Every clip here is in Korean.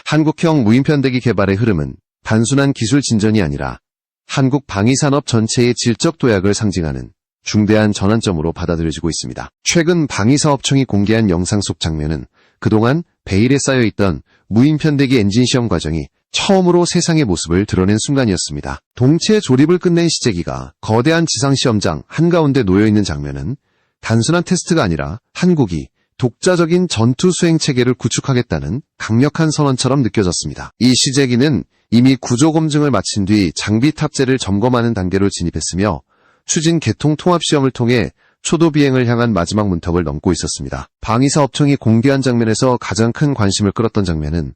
한국형 무인편대기 개발의 흐름은 단순한 기술 진전이 아니라 한국 방위산업 전체의 질적 도약을 상징하는 중대한 전환점으로 받아들여지고 있습니다. 최근 방위사업청이 공개한 영상 속 장면은 그동안 베일에 쌓여있던 무인편대기 엔진 시험 과정이 처음으로 세상의 모습을 드러낸 순간이었습니다. 동체 조립을 끝낸 시제기가 거대한 지상시험장 한가운데 놓여있는 장면은 단순한 테스트가 아니라 한국이 독자적인 전투 수행 체계를 구축하겠다는 강력한 선언처럼 느껴졌습니다. 이 시제기는 이미 구조 검증을 마친 뒤 장비 탑재를 점검하는 단계로 진입했으며 추진 개통 통합 시험을 통해 초도 비행을 향한 마지막 문턱을 넘고 있었습니다. 방위사업청이 공개한 장면에서 가장 큰 관심을 끌었던 장면은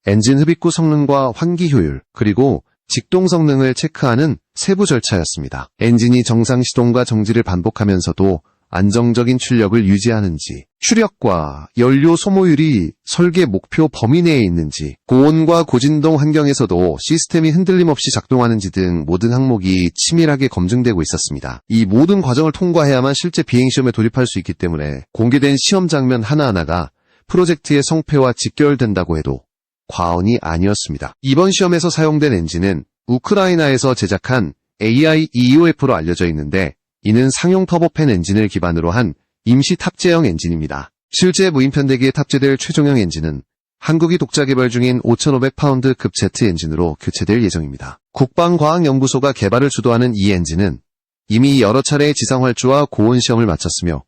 엔진 흡입구 성능과 환기 효율, 그리고 직동 성능을 체크하는 세부 절차였습니다. 엔진이 정상 시동과 정지를 반복하면서도 안정적인 출력을 유지하는지, 추력과 연료 소모율이 설계 목표 범위 내에 있는지, 고온과 고진동 환경에서도 시스템이 흔들림 없이 작동하는지 등 모든 항목이 치밀하게 검증되고 있었습니다. 이 모든 과정을 통과해야만 실제 비행시험에 돌입할 수 있기 때문에 공개된 시험 장면 하나하나가 프로젝트의 성패와 직결된다고 해도 과언이 아니었습니다. 이번 시험에서 사용된 엔진은 우크라이나에서 제작한 AI-EOF로 알려져 있는데 이는 상용 터보팬 엔진을 기반으로 한 임시 탑재형 엔진입니다. 실제 무인편대기에 탑재될 최종형 엔진은 한국이 독자 개발 중인 5,500파운드급 제트 엔진으로 교체될 예정입니다. 국방과학연구소가 개발을 주도하는 이 엔진은 이미 여러 차례의 지상활주와 고온 시험을 마쳤으며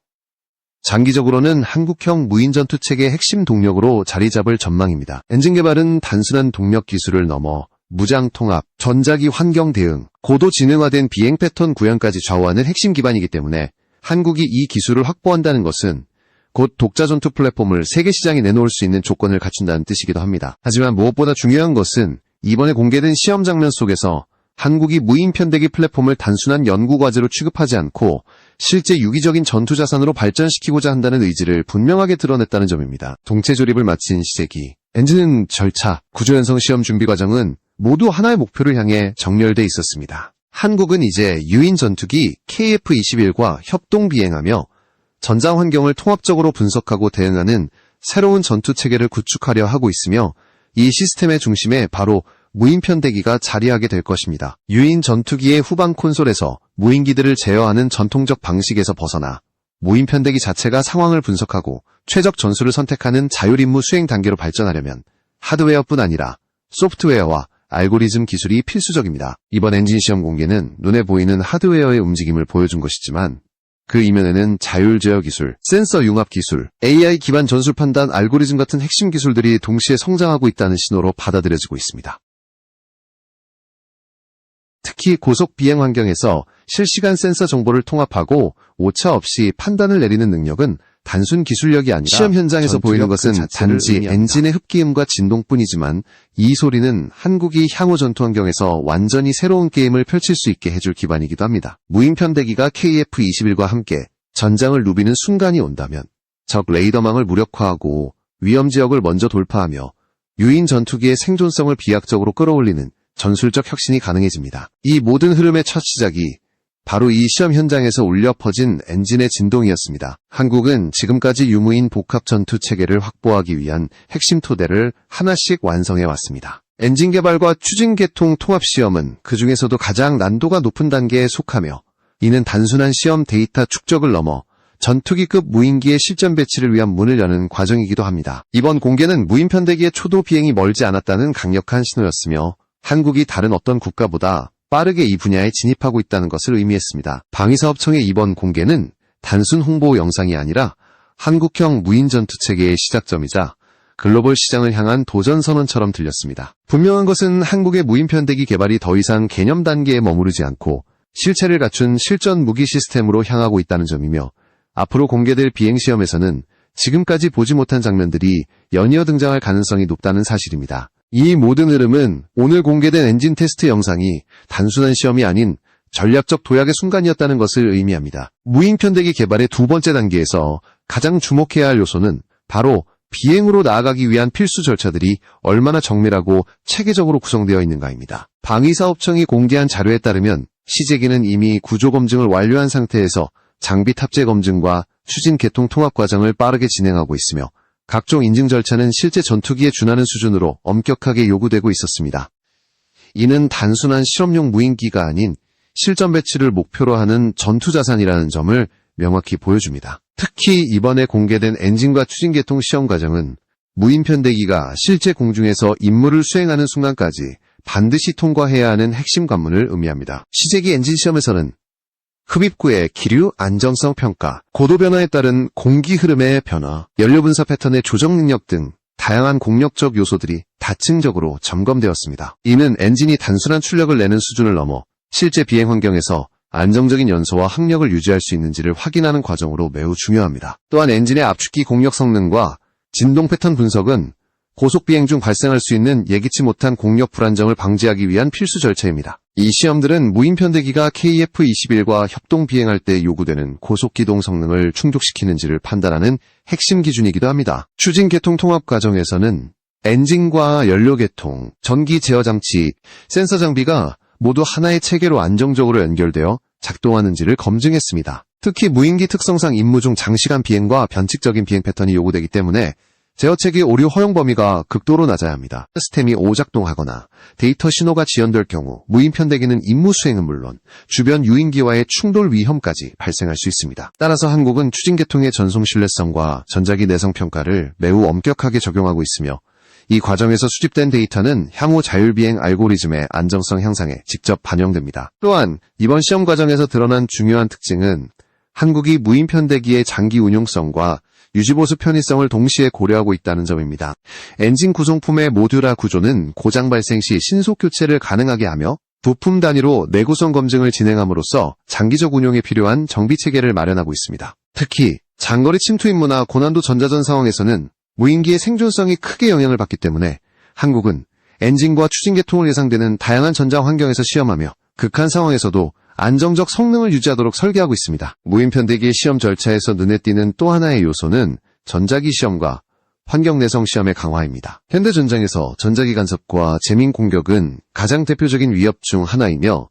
장기적으로는 한국형 무인전투체계의 핵심 동력으로 자리 잡을 전망입니다. 엔진 개발은 단순한 동력 기술을 넘어 무장 통합, 전자기 환경 대응, 고도 지능화된 비행 패턴 구현까지 좌우하는 핵심 기반이기 때문에 한국이 이 기술을 확보한다는 것은 곧 독자 전투 플랫폼을 세계 시장에 내놓을 수 있는 조건을 갖춘다는 뜻이기도 합니다. 하지만 무엇보다 중요한 것은 이번에 공개된 시험 장면 속에서 한국이 무인편대기 플랫폼을 단순한 연구과제로 취급하지 않고 실제 유기적인 전투자산으로 발전시키고자 한다는 의지를 분명하게 드러냈다는 점입니다. 동체 조립을 마친 시제기, 엔진 절차, 구조연성 시험 준비 과정은 모두 하나의 목표를 향해 정렬돼 있었습니다. 한국은 이제 유인 전투기 KF-21과 협동 비행하며 전장 환경을 통합적으로 분석하고 대응하는 새로운 전투 체계를 구축하려 하고 있으며 이 시스템의 중심에 바로 무인편대기가 자리하게 될 것입니다. 유인 전투기의 후방 콘솔에서 무인기들을 제어하는 전통적 방식에서 벗어나 무인편대기 자체가 상황을 분석하고 최적 전술을 선택하는 자율임무 수행 단계로 발전하려면 하드웨어뿐 아니라 소프트웨어와 알고리즘 기술이 필수적입니다. 이번 엔진 시험 공개는 눈에 보이는 하드웨어의 움직임을 보여준 것이지만 그 이면에는 자율 제어 기술, 센서 융합 기술, AI 기반 전술 판단 알고리즘 같은 핵심 기술들이 동시에 성장하고 있다는 신호로 받아들여지고 있습니다. 특히 고속 비행 환경에서 실시간 센서 정보를 통합하고 오차 없이 판단을 내리는 능력은 단순 기술력이 아니라 시험 현장에서 보이는 것은 단지 의미합니다. 엔진의 흡기음과 진동뿐이지만 이 소리는 한국이 향후 전투 환경에서 완전히 새로운 게임을 펼칠 수 있게 해줄 기반이기도 합니다. 무인편대기가 KF-21과 함께 전장을 누비는 순간이 온다면 적 레이더망을 무력화하고 위험 지역을 먼저 돌파하며 유인 전투기의 생존성을 비약적으로 끌어올리는 전술적 혁신이 가능해집니다. 이 모든 흐름의 첫 시작이 바로 이 시험 현장에서 울려 퍼진 엔진의 진동이었습니다. 한국은 지금까지 유무인 복합 전투 체계를 확보하기 위한 핵심 토대를 하나씩 완성해 왔습니다. 엔진 개발과 추진 개통 통합 시험은 그 중에서도 가장 난도가 높은 단계에 속하며 이는 단순한 시험 데이터 축적을 넘어 전투기급 무인기의 실전 배치를 위한 문을 여는 과정이기도 합니다. 이번 공개는 무인편대기의 초도 비행이 멀지 않았다는 강력한 신호였으며 한국이 다른 어떤 국가보다 빠르게 이 분야에 진입하고 있다는 것을 의미했습니다. 방위사업청의 이번 공개는 단순 홍보 영상이 아니라 한국형 무인전투체계의 시작점이자 글로벌 시장을 향한 도전 선언처럼 들렸습니다. 분명한 것은 한국의 무인편대기 개발이 더 이상 개념 단계에 머무르지 않고 실체를 갖춘 실전 무기 시스템으로 향하고 있다는 점이며 앞으로 공개될 비행시험에서는 지금까지 보지 못한 장면들이 연이어 등장할 가능성이 높다는 사실입니다. 이 모든 흐름은 오늘 공개된 엔진 테스트 영상이 단순한 시험이 아닌 전략적 도약의 순간이었다는 것을 의미합니다. 무인편대기 개발의 두 번째 단계에서 가장 주목해야 할 요소는 바로 비행으로 나아가기 위한 필수 절차들이 얼마나 정밀하고 체계적으로 구성되어 있는가입니다. 방위사업청이 공개한 자료에 따르면 시제기는 이미 구조 검증을 완료한 상태에서 장비 탑재 검증과 추진 개통 통합 과정을 빠르게 진행하고 있으며 각종 인증 절차는 실제 전투기에 준하는 수준으로 엄격하게 요구되고 있었습니다. 이는 단순한 실험용 무인기가 아닌 실전 배치를 목표로 하는 전투자산이라는 점을 명확히 보여줍니다. 특히 이번에 공개된 엔진과 추진 계통 시험 과정은 무인 편대기가 실제 공중에서 임무를 수행하는 순간까지 반드시 통과해야 하는 핵심 관문을 의미합니다. 시제기 엔진 시험에서는 흡입구의 기류 안정성 평가, 고도 변화에 따른 공기 흐름의 변화, 연료 분사 패턴의 조정 능력 등 다양한 공력적 요소들이 다층적으로 점검되었습니다. 이는 엔진이 단순한 출력을 내는 수준을 넘어 실제 비행 환경에서 안정적인 연소와 항력을 유지할 수 있는지를 확인하는 과정으로 매우 중요합니다. 또한 엔진의 압축기 공력 성능과 진동 패턴 분석은 고속 비행 중 발생할 수 있는 예기치 못한 공력 불안정을 방지하기 위한 필수 절차입니다. 이 시험들은 무인 편대기가 KF-21과 협동 비행할 때 요구되는 고속 기동 성능을 충족시키는지를 판단하는 핵심 기준이기도 합니다. 추진 계통 통합 과정에서는 엔진과 연료 계통, 전기 제어 장치, 센서 장비가 모두 하나의 체계로 안정적으로 연결되어 작동하는지를 검증했습니다. 특히 무인기 특성상 임무 중 장시간 비행과 변칙적인 비행 패턴이 요구되기 때문에 제어체계 오류 허용 범위가 극도로 낮아야 합니다. 시스템이 오작동하거나 데이터 신호가 지연될 경우 무인 편대기는 임무 수행은 물론 주변 유인기와의 충돌 위험까지 발생할 수 있습니다. 따라서 한국은 추진 계통의 전송 신뢰성과 전자기 내성 평가를 매우 엄격하게 적용하고 있으며 이 과정에서 수집된 데이터는 향후 자율비행 알고리즘의 안정성 향상에 직접 반영됩니다. 또한 이번 시험 과정에서 드러난 중요한 특징은 한국이 무인 편대기의 장기 운용성과 유지보수 편의성을 동시에 고려하고 있다는 점입니다. 엔진 구성품의 모듈화 구조는 고장 발생 시 신속 교체를 가능하게 하며 부품 단위로 내구성 검증을 진행함으로써 장기적 운용에 필요한 정비체계를 마련하고 있습니다. 특히 장거리 침투 임무나 고난도 전자전 상황에서는 무인기의 생존성이 크게 영향을 받기 때문에 한국은 엔진과 추진 계통을 예상되는 다양한 전장 환경에서 시험하며 극한 상황에서도 안정적 성능을 유지하도록 설계하고 있습니다. 무인 편대기의 시험 절차에서 눈에 띄는 또 하나의 요소는 전자기 시험과 환경 내성 시험의 강화입니다. 현대전장에서 전자기 간섭과 재민 공격은 가장 대표적인 위협 중 하나이며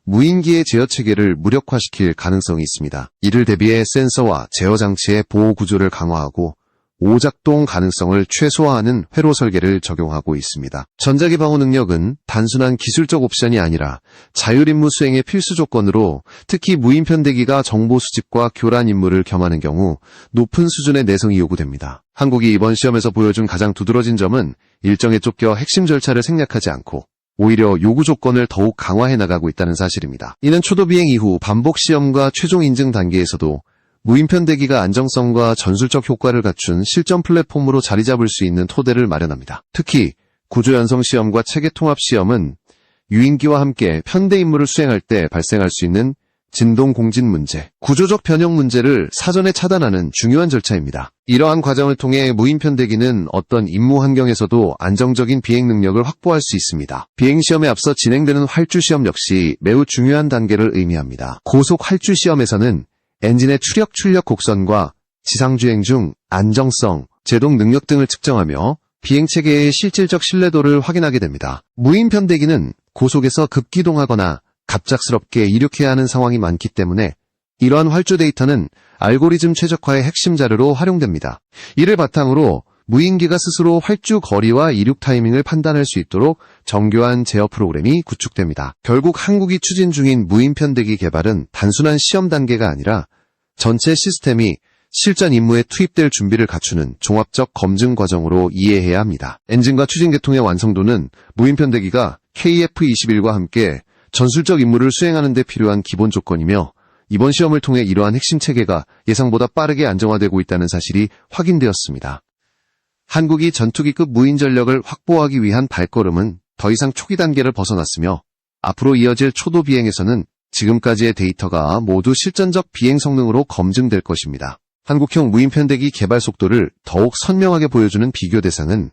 무인기의 제어 체계를 무력화시킬 가능성이 있습니다. 이를 대비해 센서와 제어 장치의 보호 구조를 강화하고 오작동 가능성을 최소화하는 회로 설계를 적용하고 있습니다. 전자기 방어 능력은 단순한 기술적 옵션이 아니라 자율임무 수행의 필수 조건으로 특히 무인 편대기가 정보 수집과 교란 임무를 겸하는 경우 높은 수준의 내성이 요구됩니다. 한국이 이번 시험에서 보여준 가장 두드러진 점은 일정에 쫓겨 핵심 절차를 생략하지 않고 오히려 요구 조건을 더욱 강화해 나가고 있다는 사실입니다. 이는 초도 비행 이후 반복 시험과 최종 인증 단계에서도 무인 편대기가 안정성과 전술적 효과를 갖춘 실전 플랫폼으로 자리 잡을 수 있는 토대를 마련합니다. 특히 구조 연성 시험과 체계 통합 시험은 유인기와 함께 편대 임무를 수행할 때 발생할 수 있는 진동 공진 문제, 구조적 변형 문제를 사전에 차단하는 중요한 절차입니다. 이러한 과정을 통해 무인 편대기는 어떤 임무 환경에서도 안정적인 비행 능력을 확보할 수 있습니다. 비행 시험에 앞서 진행되는 활주 시험 역시 매우 중요한 단계를 의미합니다. 고속 활주 시험에서는 엔진의 추력 출력 곡선과 지상주행 중 안정성, 제동 능력 등을 측정하며 비행체계의 실질적 신뢰도를 확인하게 됩니다. 무인 편대기는 고속에서 급기동하거나 갑작스럽게 이륙해야 하는 상황이 많기 때문에 이러한 활주 데이터는 알고리즘 최적화의 핵심 자료로 활용됩니다. 이를 바탕으로 무인기가 스스로 활주 거리와 이륙 타이밍을 판단할 수 있도록 정교한 제어 프로그램이 구축됩니다. 결국 한국이 추진 중인 무인 편대기 개발은 단순한 시험 단계가 아니라 전체 시스템이 실전 임무에 투입될 준비를 갖추는 종합적 검증 과정으로 이해해야 합니다. 엔진과 추진 계통의 완성도는 무인 편대기가 KF-21과 함께 전술적 임무를 수행하는 데 필요한 기본 조건이며 이번 시험을 통해 이러한 핵심 체계가 예상보다 빠르게 안정화되고 있다는 사실이 확인되었습니다. 한국이 전투기급 무인 전력을 확보하기 위한 발걸음은 더 이상 초기 단계를 벗어났으며 앞으로 이어질 초도 비행에서는 지금까지의 데이터가 모두 실전적 비행 성능으로 검증될 것입니다. 한국형 무인 편대기 개발 속도를 더욱 선명하게 보여주는 비교 대상은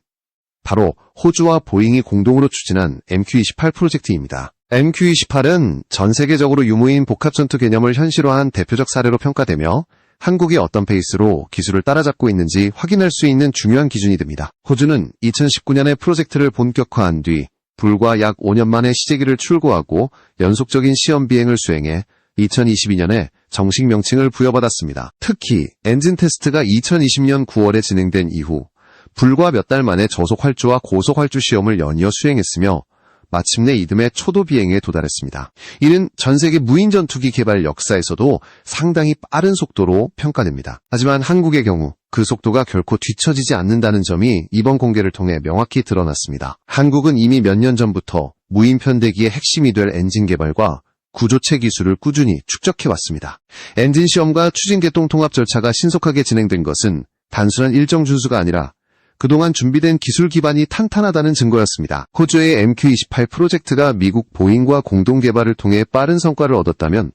바로 호주와 보잉이 공동으로 추진한 MQ-28 프로젝트입니다. MQ-28은 전 세계적으로 유무인 복합전투 개념을 현실화한 대표적 사례로 평가되며 한국이 어떤 페이스로 기술을 따라잡고 있는지 확인할 수 있는 중요한 기준이 됩니다. 호주는 2019년에 프로젝트를 본격화한 뒤 불과 약 5년 만에 시제기를 출고하고 연속적인 시험 비행을 수행해 2022년에 정식 명칭을 부여받았습니다. 특히 엔진 테스트가 2020년 9월에 진행된 이후 불과 몇 달 만에 저속 활주와 고속 활주 시험을 연이어 수행했으며 마침내 이듬해 초도 비행에 도달했습니다. 이는 전 세계 무인 전투기 개발 역사에서도 상당히 빠른 속도로 평가됩니다. 하지만 한국의 경우 그 속도가 결코 뒤처지지 않는다는 점이 이번 공개를 통해 명확히 드러났습니다. 한국은 이미 몇 년 전부터 무인 편대기의 핵심이 될 엔진 개발과 구조체 기술을 꾸준히 축적해왔습니다. 엔진 시험과 추진 개통 통합 절차가 신속하게 진행된 것은 단순한 일정 준수가 아니라 그동안 준비된 기술 기반이 탄탄하다는 증거였습니다. 호주의 MQ-28 프로젝트가 미국 보잉과 공동 개발을 통해 빠른 성과를 얻었다면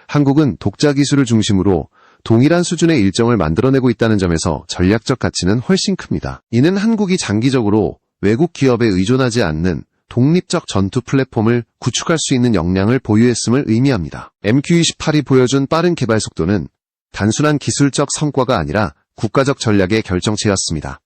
한국은 독자 기술을 중심으로 동일한 수준의 일정을 만들어내고 있다는 점에서 전략적 가치는 훨씬 큽니다. 이는 한국이 장기적으로 외국 기업에 의존하지 않는 독립적 전투 플랫폼을 구축할 수 있는 역량을 보유했음을 의미합니다. MQ-28이 보여준 빠른 개발 속도는 단순한 기술적 성과가 아니라 국가적 전략의 결정체였습니다.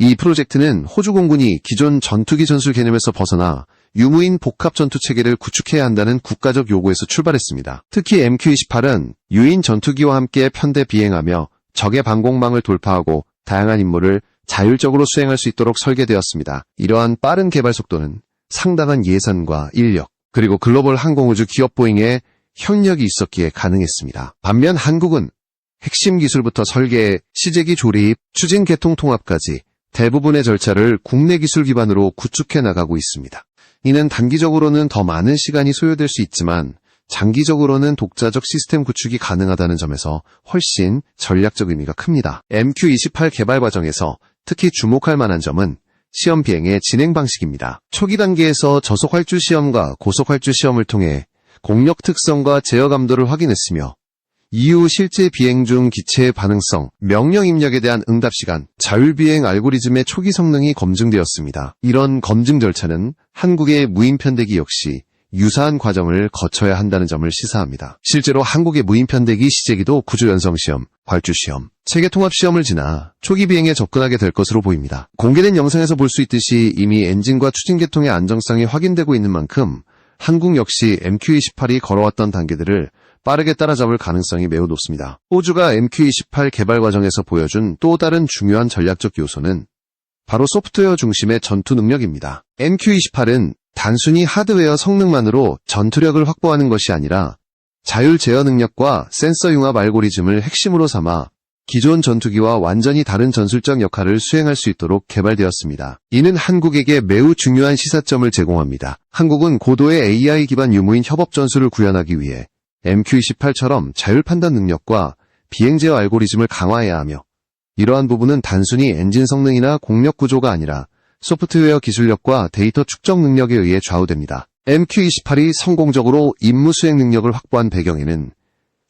이 프로젝트는 호주 공군이 기존 전투기 전술 개념에서 벗어나 유무인 복합 전투 체계를 구축해야 한다는 국가적 요구에서 출발했습니다. 특히 MQ-28은 유인 전투기와 함께 편대 비행하며 적의 방공망을 돌파하고 다양한 임무를 자율적으로 수행할 수 있도록 설계되었습니다. 이러한 빠른 개발 속도는 상당한 예산과 인력, 그리고 글로벌 항공우주 기업 보잉의 협력이 있었기에 가능했습니다. 반면 한국은 핵심 기술부터 설계, 시제기 조립, 추진 개통 통합까지 대부분의 절차를 국내 기술 기반으로 구축해 나가고 있습니다. 이는 단기적으로는 더 많은 시간이 소요될 수 있지만 장기적으로는 독자적 시스템 구축이 가능하다는 점에서 훨씬 전략적 의미가 큽니다. MQ-28 개발 과정에서 특히 주목할 만한 점은 시험 비행의 진행 방식입니다. 초기 단계에서 저속 활주 시험과 고속 활주 시험을 통해 공력 특성과 제어 감도를 확인했으며 이후 실제 비행 중 기체의 반응성, 명령 입력에 대한 응답 시간, 자율비행 알고리즘의 초기 성능이 검증되었습니다. 이런 검증 절차는 한국의 무인 편대기 역시 유사한 과정을 거쳐야 한다는 점을 시사합니다. 실제로 한국의 무인 편대기 시제기도 구조 연성 시험, 활주 시험, 체계 통합 시험을 지나 초기 비행에 접근하게 될 것으로 보입니다. 공개된 영상에서 볼 수 있듯이 이미 엔진과 추진 계통의 안정성이 확인되고 있는 만큼 한국 역시 MQ-28이 걸어왔던 단계들을 빠르게 따라잡을 가능성이 매우 높습니다. 호주가 MQ-28 개발 과정에서 보여준 또 다른 중요한 전략적 요소는 바로 소프트웨어 중심의 전투 능력입니다. MQ-28은 단순히 하드웨어 성능만으로 전투력을 확보하는 것이 아니라 자율 제어 능력과 센서 융합 알고리즘을 핵심으로 삼아 기존 전투기와 완전히 다른 전술적 역할을 수행할 수 있도록 개발되었습니다. 이는 한국에게 매우 중요한 시사점을 제공합니다. 한국은 고도의 AI 기반 유무인 협업 전술을 구현하기 위해 MQ-28처럼 자율 판단 능력과 비행 제어 알고리즘을 강화해야 하며 이러한 부분은 단순히 엔진 성능이나 공력 구조가 아니라 소프트웨어 기술력과 데이터 축적 능력에 의해 좌우됩니다. MQ-28이 성공적으로 임무 수행 능력을 확보한 배경에는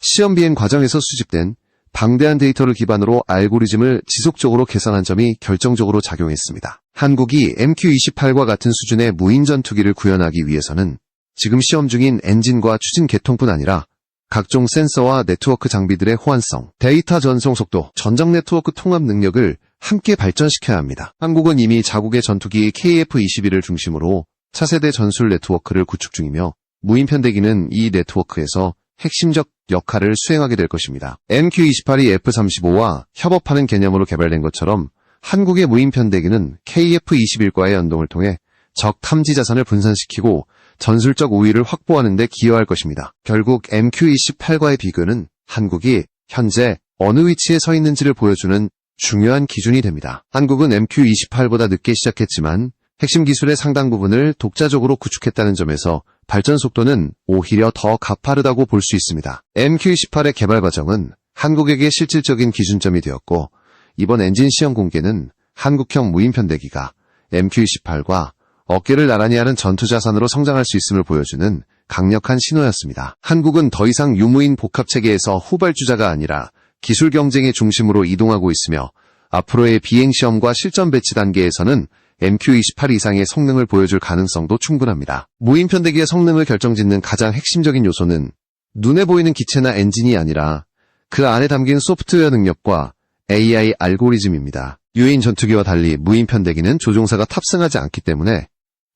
시험 비행 과정에서 수집된 방대한 데이터를 기반으로 알고리즘을 지속적으로 개선한 점이 결정적으로 작용했습니다. 한국이 MQ-28과 같은 수준의 무인 전투기를 구현하기 위해서는 지금 시험 중인 엔진과 추진 계통뿐 아니라 각종 센서와 네트워크 장비들의 호환성, 데이터 전송 속도, 전장 네트워크 통합 능력을 함께 발전시켜야 합니다. 한국은 이미 자국의 전투기 KF-21을 중심으로 차세대 전술 네트워크를 구축 중이며 무인 편대기는 이 네트워크에서 핵심적 역할을 수행하게 될 것입니다. MQ-28이 F-35와 협업하는 개념으로 개발된 것처럼 한국의 무인 편대기는 KF-21과의 연동을 통해 적 탐지 자산을 분산시키고 전술적 우위를 확보하는 데 기여할 것입니다. 결국 MQ-28과의 비교는 한국이 현재 어느 위치에 서 있는지를 보여주는 중요한 기준이 됩니다. 한국은 MQ-28보다 늦게 시작했지만 핵심 기술의 상당 부분을 독자적으로 구축했다는 점에서 발전 속도는 오히려 더 가파르다고 볼 수 있습니다. MQ-28의 개발 과정은 한국에게 실질적인 기준점이 되었고 이번 엔진 시험 공개는 한국형 무인 편대기가 MQ-28과 어깨를 나란히 하는 전투자산으로 성장할 수 있음을 보여주는 강력한 신호였습니다. 한국은 더 이상 유무인 복합체계에서 후발주자가 아니라 기술 경쟁의 중심으로 이동하고 있으며 앞으로의 비행시험과 실전 배치 단계에서는 MQ-28 이상의 성능을 보여줄 가능성도 충분합니다. 무인 편대기의 성능을 결정짓는 가장 핵심적인 요소는 눈에 보이는 기체나 엔진이 아니라 그 안에 담긴 소프트웨어 능력과 AI 알고리즘입니다. 유인 전투기와 달리 무인 편대기는 조종사가 탑승하지 않기 때문에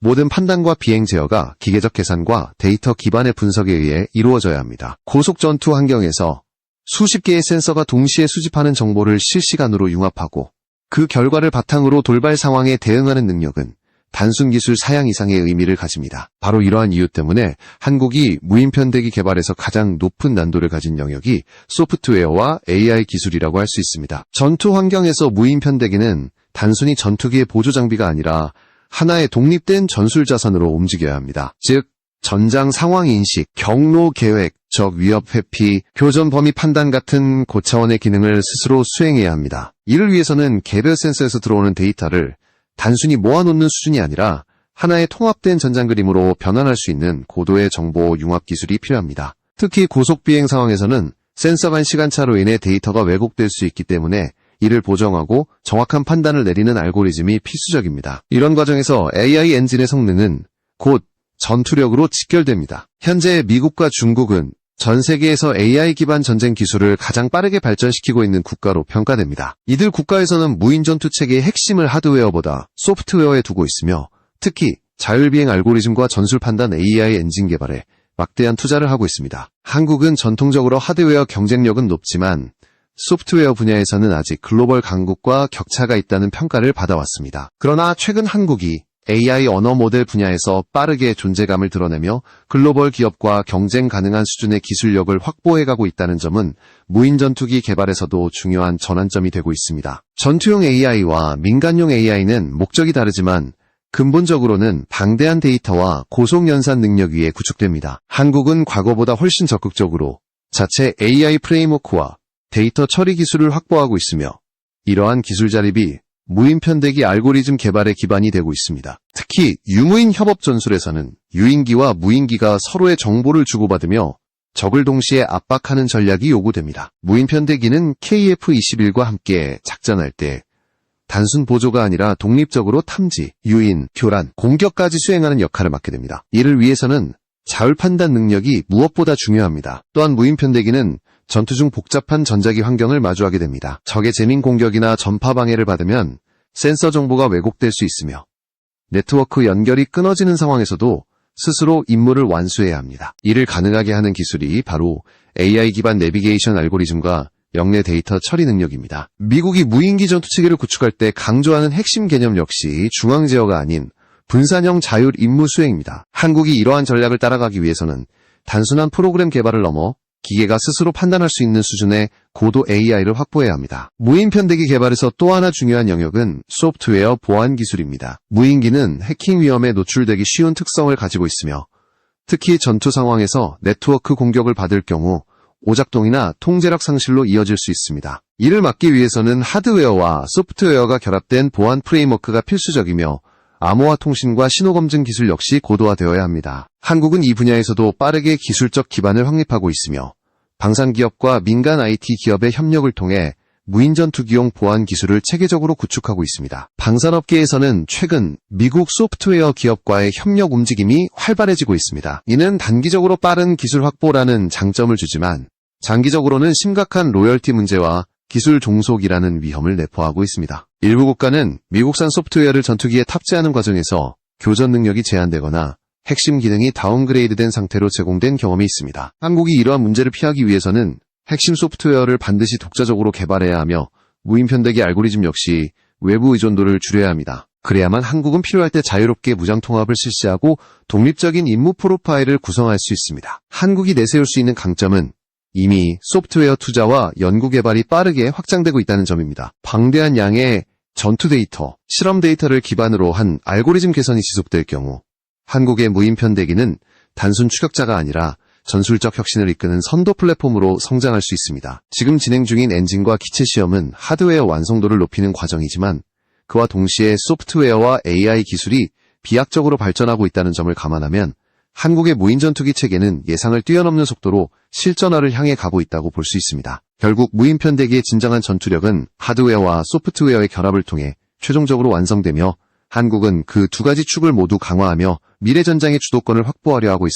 모든 판단과 비행 제어가 기계적 계산과 데이터 기반의 분석에 의해 이루어져야 합니다. 고속 전투 환경에서 수십 개의 센서가 동시에 수집하는 정보를 실시간으로 융합하고 그 결과를 바탕으로 돌발 상황에 대응하는 능력은 단순 기술 사양 이상의 의미를 가집니다. 바로 이러한 이유 때문에 한국이 무인편대기 개발에서 가장 높은 난도를 가진 영역이 소프트웨어와 AI 기술이라고 할 수 있습니다. 전투 환경에서 무인편대기는 단순히 전투기의 보조 장비가 아니라 하나의 독립된 전술 자산으로 움직여야 합니다. 즉, 전장 상황 인식, 경로 계획, 적 위협 회피, 교전 범위 판단 같은 고차원의 기능을 스스로 수행해야 합니다. 이를 위해서는 개별 센서에서 들어오는 데이터를 단순히 모아놓는 수준이 아니라 하나의 통합된 전장 그림으로 변환할 수 있는 고도의 정보 융합 기술이 필요합니다. 특히 고속 비행 상황에서는 센서 간 시간차로 인해 데이터가 왜곡될 수 있기 때문에 이를 보정하고 정확한 판단을 내리는 알고리즘이 필수적입니다. 이런 과정에서 AI 엔진의 성능은 곧 전투력으로 직결됩니다. 현재 미국과 중국은 전 세계에서 AI 기반 전쟁 기술을 가장 빠르게 발전시키고 있는 국가로 평가됩니다. 이들 국가에서는 무인 전투 체계의 핵심을 하드웨어보다 소프트웨어에 두고 있으며 특히 자율비행 알고리즘과 전술 판단 AI 엔진 개발에 막대한 투자를 하고 있습니다. 한국은 전통적으로 하드웨어 경쟁력은 높지만 소프트웨어 분야에서는 아직 글로벌 강국과 격차가 있다는 평가를 받아왔습니다. 그러나 최근 한국이 AI 언어 모델 분야에서 빠르게 존재감을 드러내며 글로벌 기업과 경쟁 가능한 수준의 기술력을 확보해가고 있다는 점은 무인 전투기 개발에서도 중요한 전환점이 되고 있습니다. 전투용 AI와 민간용 AI는 목적이 다르지만 근본적으로는 방대한 데이터와 고속 연산 능력 위에 구축됩니다. 한국은 과거보다 훨씬 적극적으로 자체 AI 프레임워크와 데이터 처리 기술을 확보하고 있으며 이러한 기술 자립이 무인편대기 알고리즘 개발의 기반이 되고 있습니다. 특히 유무인 협업 전술에서는 유인기와 무인기가 서로의 정보를 주고받으며 적을 동시에 압박하는 전략이 요구됩니다. 무인편대기는 KF-21과 함께 작전할 때 단순 보조가 아니라 독립적으로 탐지, 유인, 교란, 공격까지 수행하는 역할을 맡게 됩니다. 이를 위해서는 자율 판단 능력이 무엇보다 중요합니다. 또한 무인편대기는 전투 중 복잡한 전자기 환경을 마주하게 됩니다. 적의 재민 공격이나 전파 방해를 받으면 센서 정보가 왜곡될 수 있으며 네트워크 연결이 끊어지는 상황에서도 스스로 임무를 완수해야 합니다. 이를 가능하게 하는 기술이 바로 AI 기반 내비게이션 알고리즘과 영내 데이터 처리 능력입니다. 미국이 무인기 전투체계를 구축할 때 강조하는 핵심 개념 역시 중앙 제어가 아닌 분산형 자율 임무 수행입니다. 한국이 이러한 전략을 따라가기 위해서는 단순한 프로그램 개발을 넘어 기계가 스스로 판단할 수 있는 수준의 고도 AI를 확보해야 합니다. 무인편대기 개발에서 또 하나 중요한 영역은 소프트웨어 보안 기술입니다. 무인기는 해킹 위험에 노출되기 쉬운 특성을 가지고 있으며 특히 전투 상황에서 네트워크 공격을 받을 경우 오작동이나 통제력 상실로 이어질 수 있습니다. 이를 막기 위해서는 하드웨어와 소프트웨어가 결합된 보안 프레임워크가 필수적이며 암호화 통신과 신호검증 기술 역시 고도화되어야 합니다. 한국은 이 분야에서도 빠르게 기술적 기반을 확립하고 있으며 방산기업과 민간 IT 기업의 협력을 통해 무인전투기용 보안 기술을 체계적으로 구축하고 있습니다. 방산업계에서는 최근 미국 소프트웨어 기업과의 협력 움직임이 활발해지고 있습니다. 이는 단기적으로 빠른 기술 확보라는 장점을 주지만 장기적으로는 심각한 로열티 문제와 기술 종속이라는 위험을 내포하고 있습니다. 일부 국가는 미국산 소프트웨어를 전투기에 탑재하는 과정에서 교전 능력이 제한되거나 핵심 기능이 다운그레이드된 상태로 제공된 경험이 있습니다. 한국이 이러한 문제를 피하기 위해서는 핵심 소프트웨어를 반드시 독자적으로 개발해야 하며 무인편대기 알고리즘 역시 외부 의존도를 줄여야 합니다. 그래야만 한국은 필요할 때 자유롭게 무장통합을 실시하고 독립적인 임무 프로파일을 구성할 수 있습니다. 한국이 내세울 수 있는 강점은 이미 소프트웨어 투자와 연구 개발이 빠르게 확장되고 있다는 점입니다. 방대한 양의 전투 데이터, 실험 데이터를 기반으로 한 알고리즘 개선이 지속될 경우 한국의 무인편대기는 단순 추격자가 아니라 전술적 혁신을 이끄는 선도 플랫폼으로 성장할 수 있습니다. 지금 진행 중인 엔진과 기체 시험은 하드웨어 완성도를 높이는 과정이지만 그와 동시에 소프트웨어와 AI 기술이 비약적으로 발전하고 있다는 점을 감안하면 한국의 무인전투기 체계는 예상을 뛰어넘는 속도로 실전화를 향해 가고 있다고 볼 수 있습니다. 결국 무인편대기의 진정한 전투력은 하드웨어와 소프트웨어의 결합을 통해 최종적으로 완성되며 한국은 그 두 가지 축을 모두 강화하며 미래 전장의 주도권을 확보하려 하고 있습니다.